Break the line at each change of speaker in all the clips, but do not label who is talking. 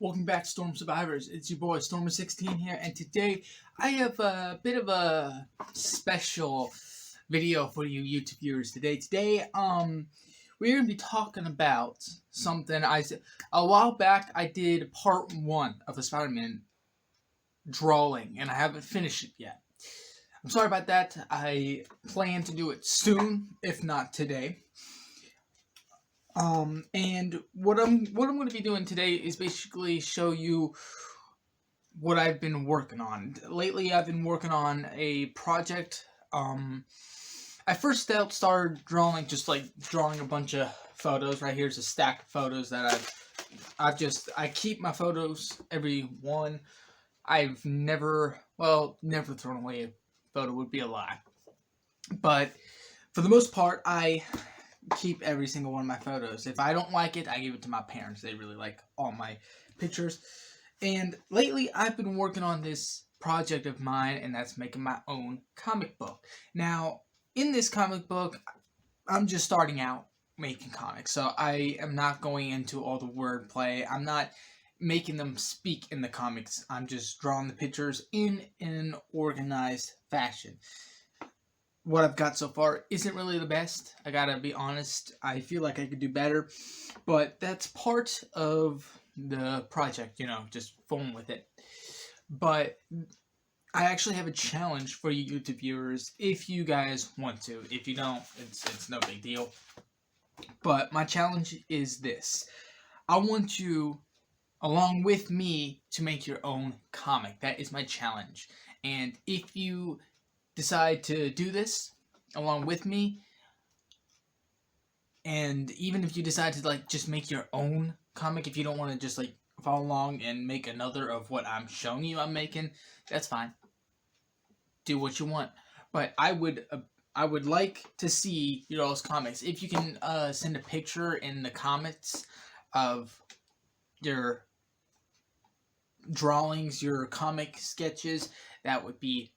Welcome back, Storm Survivors. It's your boy Stormer16 here, and today I have a bit of a special video for you YouTube viewers. Today, we're gonna be talking about something I said a while back. I did part 1 of the Spider-Man drawing, and I haven't finished it yet. I'm sorry about that. I plan to do it soon, if not today. And what I'm going to be doing today is basically show you what I've been working on. Lately, I've been working on a project. I first started drawing, just like drawing a bunch of photos. Right here's a stack of photos that I keep my photos, every one. I've never thrown away a photo, would be a lie. But for the most part, I keep every single one of my photos. If I don't like it, I give it to my parents. They really like all my pictures. And lately, I've been working on this project of mine, and that's making my own comic book. Now, in this comic book, I'm just starting out making comics, so I am not going into all the wordplay. I'm not making them speak in the comics. I'm just drawing the pictures in an organized fashion. What I've got so far isn't really the best. I gotta be honest. I feel like I could do better, but that's part of the project, just fun with it. But I actually have a challenge for you YouTube viewers if you guys want to. If you don't, it's no big deal. But my challenge is this. I want you, along with me, to make your own comic. That is my challenge. And if you decide to do this along with me, and even if you decide to just make your own comic, if you don't want to just follow along and make another of what I'm showing you I'm making, that's fine. Do what you want. But I would like to see your all's comics. If you can send a picture in the comments of your drawings, your comic sketches, that would be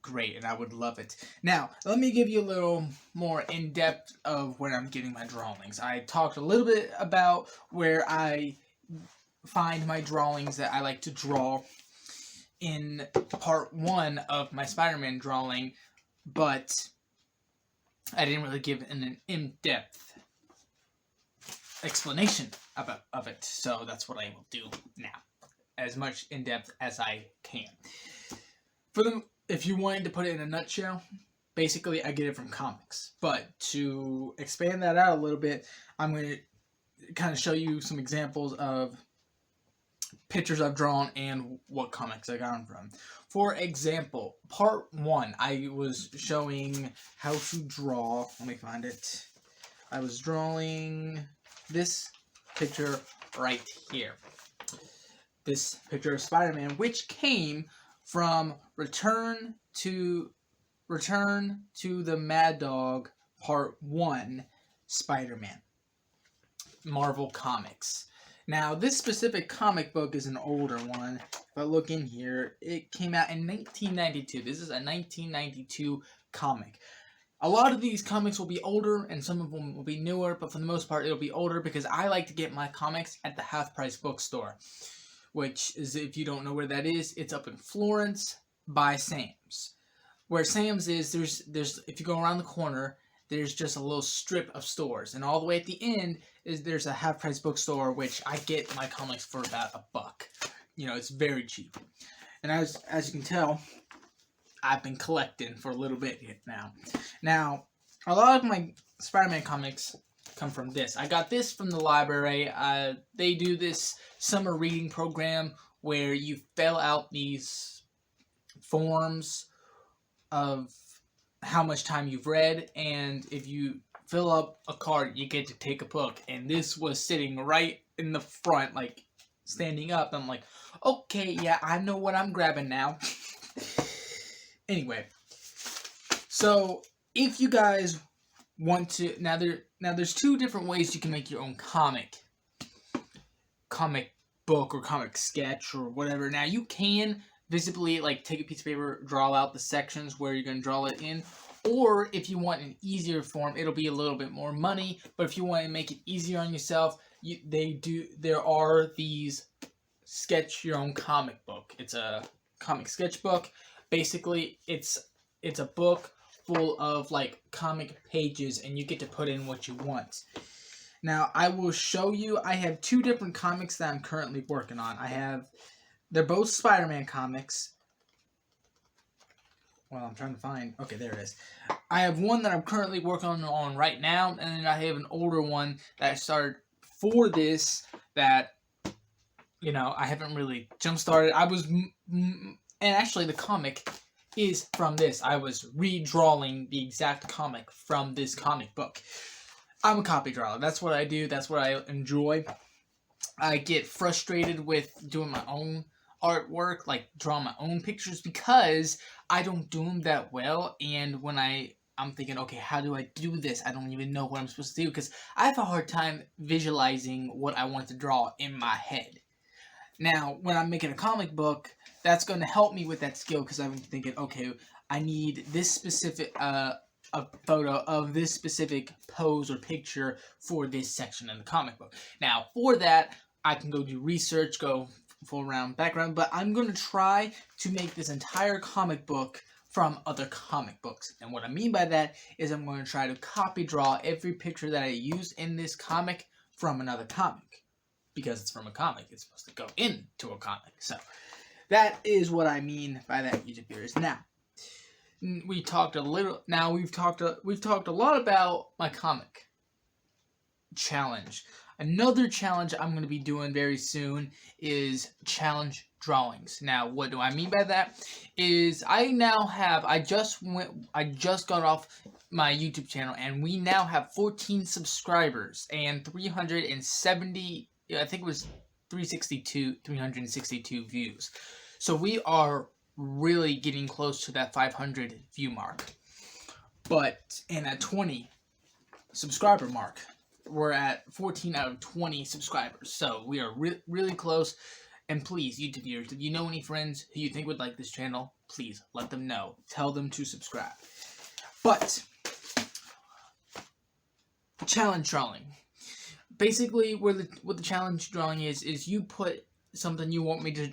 great, and I would love it. Now, let me give you a little more in-depth of where I'm getting my drawings. I talked a little bit about where I find my drawings that I like to draw in part 1 of my Spider-Man drawing, but I didn't really give an in-depth explanation of it, so that's what I will do now, as much in-depth as I can. If you wanted to put it in a nutshell, basically I get it from comics. But to expand that out a little bit, I'm going to kind of show you some examples of pictures I've drawn and what comics I got them from. For example, part 1, I was showing how to draw. Let me find it. I was drawing this picture right here. This picture of Spider-Man, which came from Return to the Mad Dog Part 1 Spider-Man, Marvel Comics. Now, this specific comic book is an older one. If I look in here, it came out in 1992. This is a 1992 comic. A lot of these comics will be older, and some of them will be newer, but for the most part, it'll be older because I like to get my comics at the Half Price bookstore, which is, if you don't know where that is, it's up in Florence by Sam's. Where Sam's is, there's if you go around the corner, there's just a little strip of stores, and all the way at the end there's a Half Price bookstore, which I get my comics for about $1. It's very cheap. And as you can tell, I've been collecting for a little bit now. Now, a lot of my Spider-Man comics come from this. I got this from the library. They do this summer reading program where you fill out these forms of how much time you've read, and if you fill up a card, you get to take a book. And this was sitting right in the front, standing up. I'm like, okay, yeah, I know what I'm grabbing now. Anyway, so if you guys want to, now there's 2 different ways you can make your own comic book or comic sketch or whatever. Now, you can visibly take a piece of paper, draw out the sections where you're going to draw it in, or if you want an easier form, it'll be a little bit more money. But if you want to make it easier on yourself, there are these sketch your own comic book. It's a comic sketchbook. Basically, it's a book full of like comic pages, and you get to put in what you want. Now, I will show you. I have two different comics that I'm currently working on. They're both Spider-Man comics. Well, I'm trying to find. Okay, there it is. I have one that I'm currently working on right now, and then I have an older one that I started for this that, you know, I haven't really jump started. And actually the comic is from this. I was redrawing the exact comic from this comic book. I'm a copy drawer. That's what I do. That's what I enjoy. I get frustrated with doing my own artwork, like drawing my own pictures, because I don't do them that well. And when I'm thinking, okay, how do I do this? I don't even know what I'm supposed to do, because I have a hard time visualizing what I want to draw in my head. Now, when I'm making a comic book, that's going to help me with that skill, because I'm thinking, okay, I need this specific a photo of this specific pose or picture for this section in the comic book. Now, for that, I can go do research, go full round background, but I'm going to try to make this entire comic book from other comic books. And what I mean by that is I'm going to try to copy draw every picture that I use in this comic from another comic. Because it's from a comic, it's supposed to go into a comic. So that is what I mean by that, YouTube viewers. Now, we've talked a lot about my comic challenge. Another challenge I'm going to be doing very soon is challenge drawings. Now, what do I mean by that? Is I just got off my YouTube channel, and we now have 14 subscribers and 370. I think it was 362 views. So we are really getting close to that 500 view mark. And at 20 subscriber mark, we're at 14 out of 20 subscribers. So we are really close. And please, YouTube viewers, if you know any friends who you think would like this channel, please let them know. Tell them to subscribe. But challenge drawing. Basically, what the challenge drawing is you put something you want me to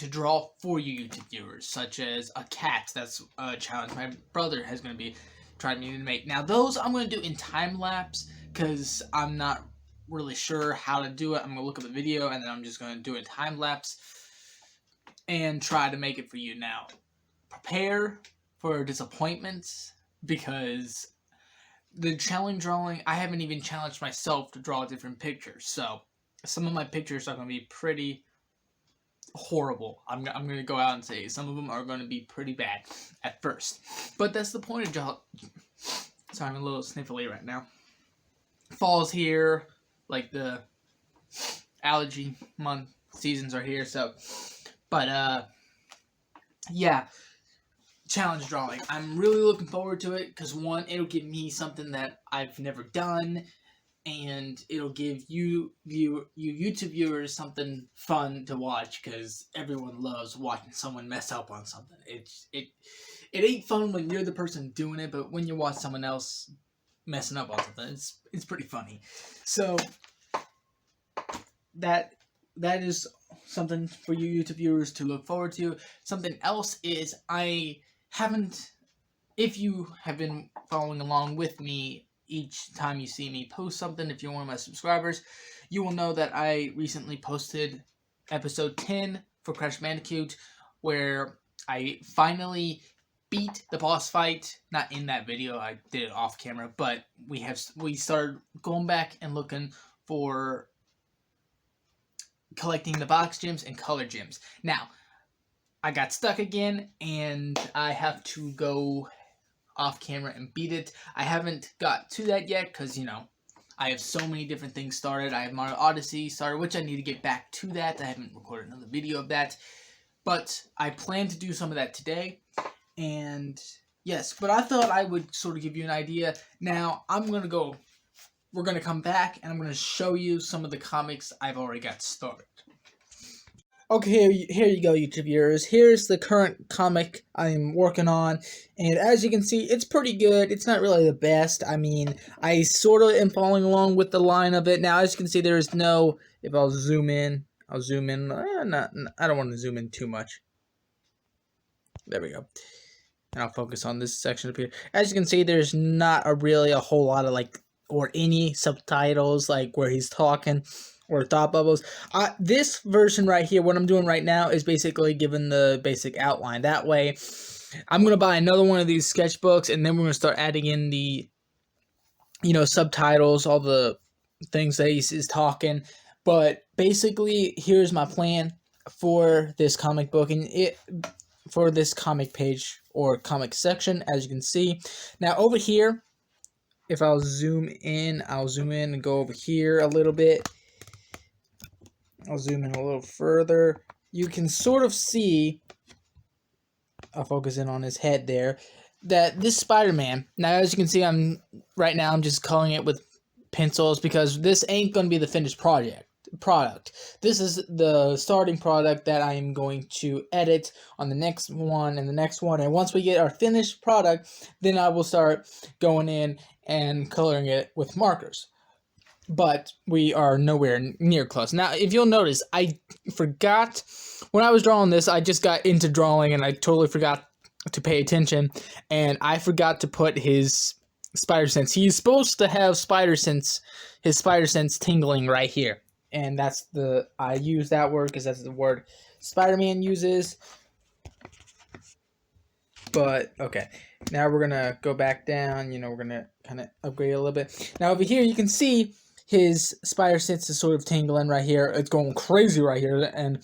draw for you, YouTube viewers, such as a cat. That's a challenge my brother has going to be trying me to make. Now, those I'm going to do in time lapse, because I'm not really sure how to do it. I'm going to look up the video, and then I'm just going to do it in time lapse and try to make it for you. Now, prepare for disappointments, because the challenge drawing, I haven't even challenged myself to draw different pictures. So some of my pictures are going to be pretty horrible. I'm going to go out and say some of them are going to be pretty bad at first. But that's the point of draw. Sorry, I'm a little sniffly right now. Fall's here, like the allergy month seasons are here. So, but yeah. Challenge drawing. I'm really looking forward to it, because one, it'll give me something that I've never done, and it'll give you YouTube viewers something fun to watch, because everyone loves watching someone mess up on something. It ain't fun when you're the person doing it, but when you watch someone else messing up on something, it's pretty funny. So that is something for you YouTube viewers to look forward to. Something else is if you have been following along with me each time you see me post something, if you're one of my subscribers, you will know that I recently posted episode 10 for Crash Bandicoot, where I finally beat the boss fight. Not in that video, I did it off camera, but we started going back and looking for collecting the box gems and color gems. Now, I got stuck again, and I have to go off camera and beat it. I haven't got to that yet, because, you know, I have so many different things started. I have Mario Odyssey started, which I need to get back to that. I haven't recorded another video of that. But I plan to do some of that today. And, yes, but I thought I would sort of give you an idea. Now, we're going to come back, and I'm going to show you some of the comics I've already got started. Okay, here you go, YouTube viewers. Here's the current comic I'm working on, and as you can see, it's pretty good. It's not really the best. I mean, I sort of am following along with the line of it. Now, as you can see, there is no, if I'll zoom in, I'll zoom in. I don't want to zoom in too much. There we go. And I'll focus on this section up here. As you can see, there's not really a whole lot of or any subtitles where he's talking or thought bubbles. This version right here, what I'm doing right now is basically giving the basic outline. That way, I'm going to buy another one of these sketchbooks, and then we're going to start adding in the, subtitles, all the things that he's talking. But basically, here's my plan for this comic book, and for this comic page or comic section, as you can see. Now over here, if I'll zoom in and go over here a little bit. I'll zoom in a little further. You can sort of see, I'll focus in on his head there, that this Spider-Man, now as you can see, right now I'm just coloring it with pencils because this ain't going to be the finished product. This is the starting product that I am going to edit on the next one and the next one. And once we get our finished product, then I will start going in and coloring it with markers. But we are nowhere near close. Now, if you'll notice, I forgot, when I was drawing this, I just got into drawing and I totally forgot to pay attention. And I forgot to put his spider sense. He's supposed to have his spider sense tingling right here. And I use that word because that's the word Spider-Man uses. But, okay. Now we're going to go back down. We're going to kind of upgrade a little bit. Now over here, you can see his spider sense is sort of tingling right here. It's going crazy right here. And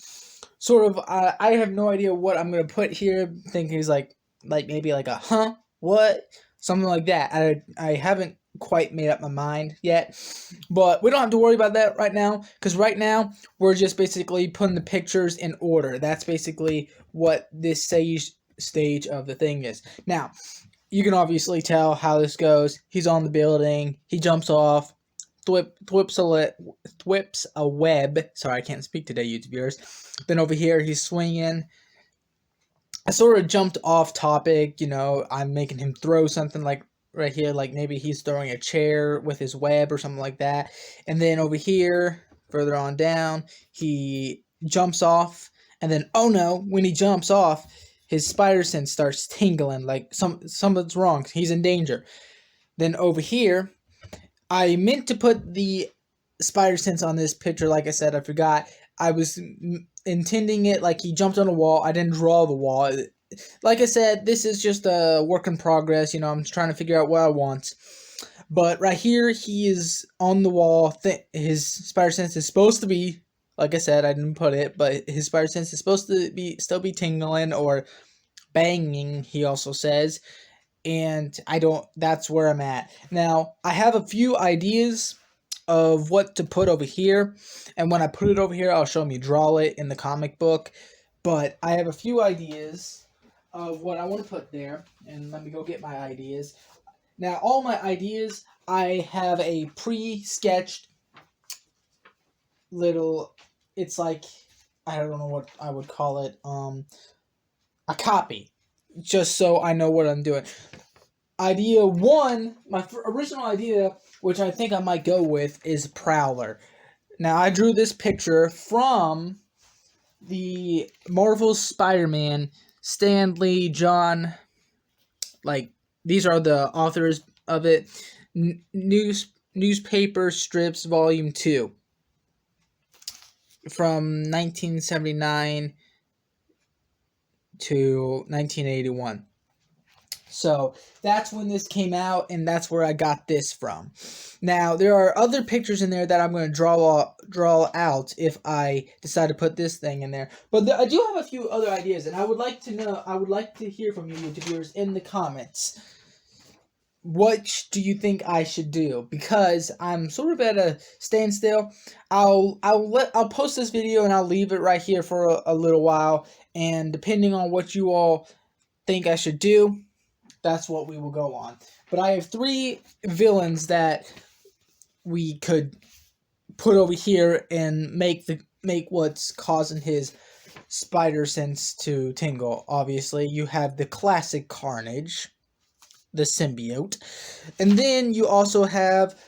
sort of, I have no idea what I'm going to put here. I think he's maybe a, huh? What? Something like that. I haven't quite made up my mind yet, but we don't have to worry about that right now, because right now we're just basically putting the pictures in order. That's basically what this stage of the thing is. Now, you can obviously tell how this goes. He's on the building, he jumps off, thwips a web. Sorry, I can't speak today, YouTube viewers. Then over here, he's swinging. I sort of jumped off topic, I'm making him throw something right here, maybe he's throwing a chair with his web or something like that. And then over here, further on down, he jumps off, and then, oh no, when he jumps off, his spider sense starts tingling, something's wrong, he's in danger. Then over here, I meant to put the spider sense on this picture, like I said, I forgot. I was intending it he jumped on a wall. I didn't draw the wall. Like I said, this is just a work in progress. I'm trying to figure out what I want. But right here, he is on the wall. His spider sense is supposed to be, like I said, I didn't put it, but his spider sense is supposed to still be tingling or banging, he also says. And that's where I'm at. Now, I have a few ideas of what to put over here, and when I put it over here, I'll show me draw it in the comic book. But I have a few ideas of what I want to put there, and let me go get my ideas. Now, all my ideas, I have a pre-sketched little, it's I don't know what I would call it, a copy, just so I know what I'm doing. Idea one, my original idea, which I think I might go with, is Prowler. Now, I drew this picture from the Marvel Spider-Man, Stan Lee, John, these are the authors of it, Newspaper Strips, Volume 2, from 1979 to 1981. So that's when this came out, and that's where I got this from. Now, there are other pictures in there that I'm going to draw out if I decide to put this thing in there. But I do have a few other ideas, and I would like to hear from you, YouTube viewers, in the comments. What do you think I should do? Because I'm sort of at a standstill. I'll post this video and I'll leave it right here for a little while, and depending on what you all think I should do, that's what we will go on. But I have 3 villains that we could put over here and make what's causing his spider sense to tingle. Obviously, you have the classic Carnage, the symbiote, and then you also have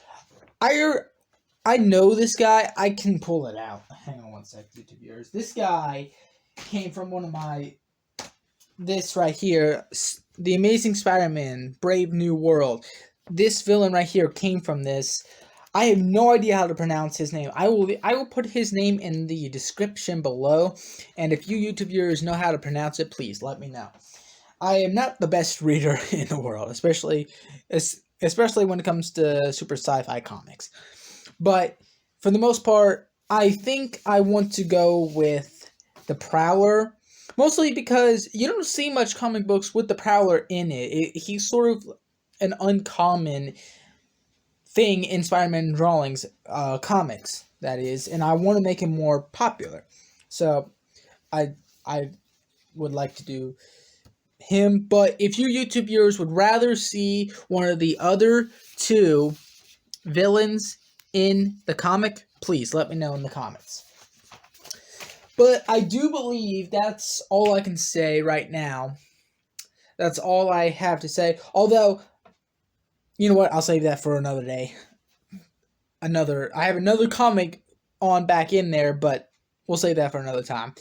I know this guy. I can pull it out. Hang on one sec, YouTube viewers. This guy came from one of my... This right here, The Amazing Spider-Man, Brave New World. This villain right here came from this. I have no idea how to pronounce his name. I will put his name in the description below. And if you YouTube viewers know how to pronounce it, please let me know. I am not the best reader in the world, especially when it comes to super sci-fi comics. But for the most part, I think I want to go with the Prowler. Mostly because you don't see much comic books with the Prowler in it. He's sort of an uncommon thing in Spider-Man drawings, comics, that is. And I want to make him more popular. So, I would like to do him. But if you YouTube viewers would rather see one of the other two villains in the comic, please let me know in the comments. But I do believe that's all I can say right now. That's all I have to say. Although, you know what? I'll save that for another day. I have another comic on back in there, but we'll save that for another time.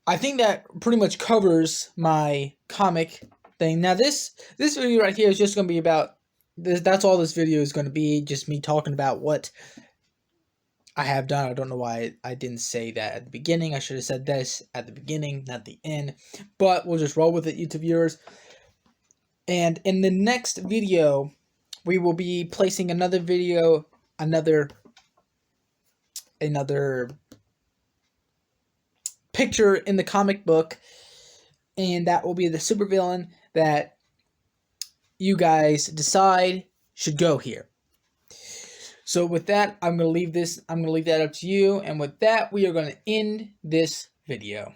I think that pretty much covers my comic thing. Now, this video right here is just going to be about... That's all this video is going to be. Just me talking about what I have done. I don't know why I didn't say that at the beginning. I should have said this at the beginning, not the end. But we'll just roll with it, YouTube viewers. And in the next video, we will be placing another video, another picture in the comic book. And that will be the supervillain that you guys decide should go here. So with that, I'm going to leave that up to you. And with that, we are going to end this video.